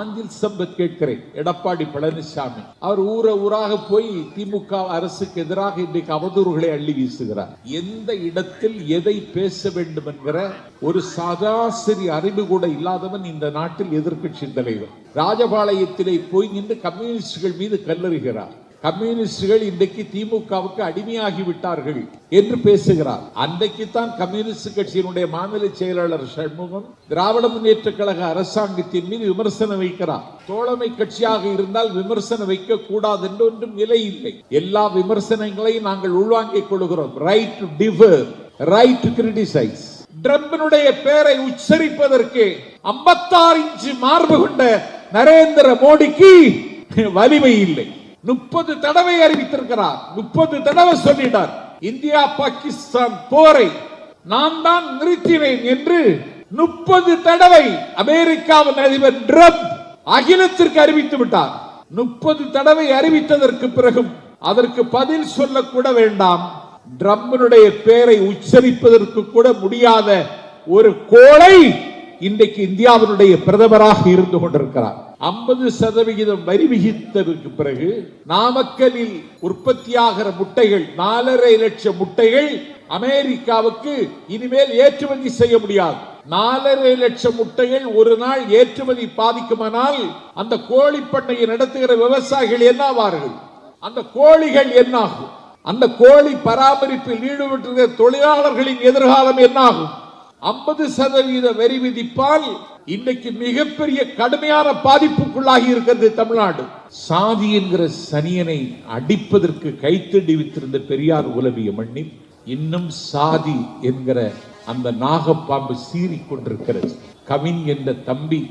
நாஞ்சில் சம்பத் கேட்கிறேன். எடப்பாடி பழனிசாமி அவர் ஊராக போய் திமுக அரசுக்கு எதிராக இன்றைக்கு அவதூறுகளை அள்ளி வீசுகிறார். எந்த இடத்தில் எதை பேச வேண்டும் என்கிற ஒரு சராசரி அறிவு கூட இல்லாதவன் இந்த நாட்டில் எதிர்க்கட்சி தலைவர். ராஜபாளையத்திலே போய் நின்று கம்யூனிஸ்டுகள் மீது கல்லறிகிறார். கம்யூனிஸ்டுகள் இன்றைக்கு திமுகவுக்கு அடிமையாகி விட்டார்கள் என்று பேசுகிறார். அன்றைக்குத்தான் கம்யூனிஸ்ட் கட்சியினுடைய மாநில செயலாளர் சண்முகம் திராவிட முன்னேற்ற கழக அரசாங்கத்தின் மீது விமர்சனம் வைக்கிறார். தோழமை கட்சியாக இருந்தால் விமர்சனம் வைக்க கூடாது என்று ஒன்றும் நிலை இல்லை. எல்லா விமர்சனங்களையும் நாங்கள் உள்வாங்கிக் கொள்கிறோம். Right to differ, right to criticise. ட்ரம்பினுடைய பெயரை உச்சரிப்பதற்கு 56 இன்ச்சு மார்பு கொண்ட நரேந்திர மோடிக்கு வலிமை இல்லை. 30 தடவை அறிவித்திருக்கிறார். 30 தடவை சொல்லிட்டார், இந்தியா பாகிஸ்தான் போரை நான் தான் நிறுத்தினேன் என்று 30 தடவை அமெரிக்காவின் அதிபர் ட்ரம்ப் அகிலத்திற்கு அறிவித்து விட்டார். 30 தடவை அறிவித்ததற்கு பிறகும் அதற்கு பதில் சொல்லக்கூட வேண்டாம். ட்ரம்பினுடைய பெயரை உச்சரிப்பதற்கு கூட முடியாத ஒரு கோளை இன்றைக்கு இந்தியாவினுடைய பிரதமராக இருந்து கொண்டிருக்கிறார். 50% வரி விகித்ததற்கு பிறகு நாமக்கலில் உற்பத்தியாகிற முட்டைகள் 4.5 லட்சம் முட்டைகள் அமெரிக்காவுக்கு இனிமேல் ஏற்றுமதி செய்ய முடியாது. 4.5 லட்சம் முட்டைகள் ஒரு நாள் ஏற்றுமதி பாதிக்குமானால் அந்த கோழி பண்ணையை நடத்துகிற விவசாயிகள் என்ன ஆவார்கள்? அந்த கோழிகள் என்னாகும்? அந்த கோழி பராமரிப்பில் ஈடுபட்டிருக்கிற தொழிலாளர்களின் எதிர்காலம் என்னாகும்? 50% வரி விதிப்பால் இன்றைக்கு மிகப்பெரிய கடுமையான பாதிப்புக்குள்ளாகி இருக்கிறது தமிழ்நாடு. சாதி என்கிற சனியனை அடிப்பதற்கு கைத்தடி வைத்திருந்த பெரியார் உலவிய மண்ணில் இன்னும் சாதி என்கிற அந்த நாகப்பாம்பு சீறிக் கொண்டிருக்கிறது. கவின் என்ற தம்பி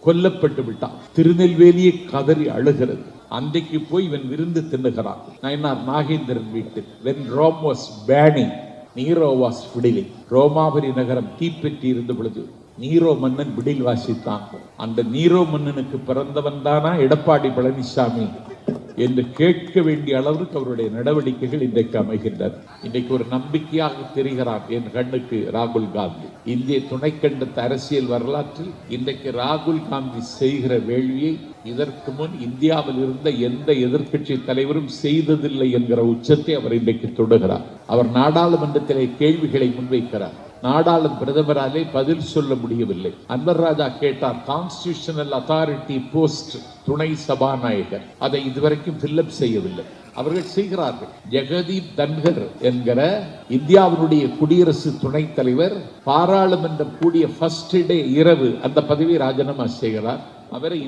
கொல்லப்பட்டு விட்டான். திருநெல்வேலியை கதறி அழுகிறது. அன்றைக்கு போய் இவன் விருந்து தின்னுகிறான். நயனார் நாகேந்திரன் வீட்டில். when Rome was burning, Nero was fiddling. ரோமாபுரி நகரம் தீப்பெற்றி இருந்த பொழுது நீரோ மன்னன் விடில் வாசித்தான். அந்த நீரோ மன்னனுக்கு பிறந்தவன் தானா எடப்பாடி பழனிசாமி என்று கேட்க வேண்டிய அளவுக்கு அவருடைய நடவடிக்கைகள் இன்றைக்கு அமைகின்றன. இன்றைக்கு ஒரு நம்பிக்கையாக தெரிகிறார் என் கண்ணுக்கு ராகுல் காந்தி. இந்திய துணைக்கண்டத்து அரசியல் வரலாற்றில் இன்றைக்கு ராகுல் காந்தி செய்கிற வேள்வியை இதற்கு முன் இந்தியாவில் இருந்த எந்த எதிர்க்கட்சி தலைவரும் செய்ததில்லை என்கிற உச்சத்தை அவர் இன்றைக்கு தொடுகிறார். அவர் நாடாளுமன்றத்திலே கேள்விகளை முன்வைக்கிறார். நாடாளும் பிரதமராலே பதில் சொல்ல முடியவில்லை. அன்வர் ராஜா கேட்டார், கான்ஸ்டிடியூஷனல் அத்தாரிட்டி போஸ்ட் துணை சபாநாயகர், அதை இதுவரைக்கும் ஃபில்லப் செய்யவில்லை. அவர்கள் செய்கிறார்கள். ஜெகதீப் தன்கர் என்கிற இந்தியாவினுடைய குடியரசு துணைத் தலைவர் பாராளுமன்றம் கூடிய ஃபர்ஸ்ட் டே இரவு அந்த பதவியை ராஜினாமா செய்கிறார். அவரை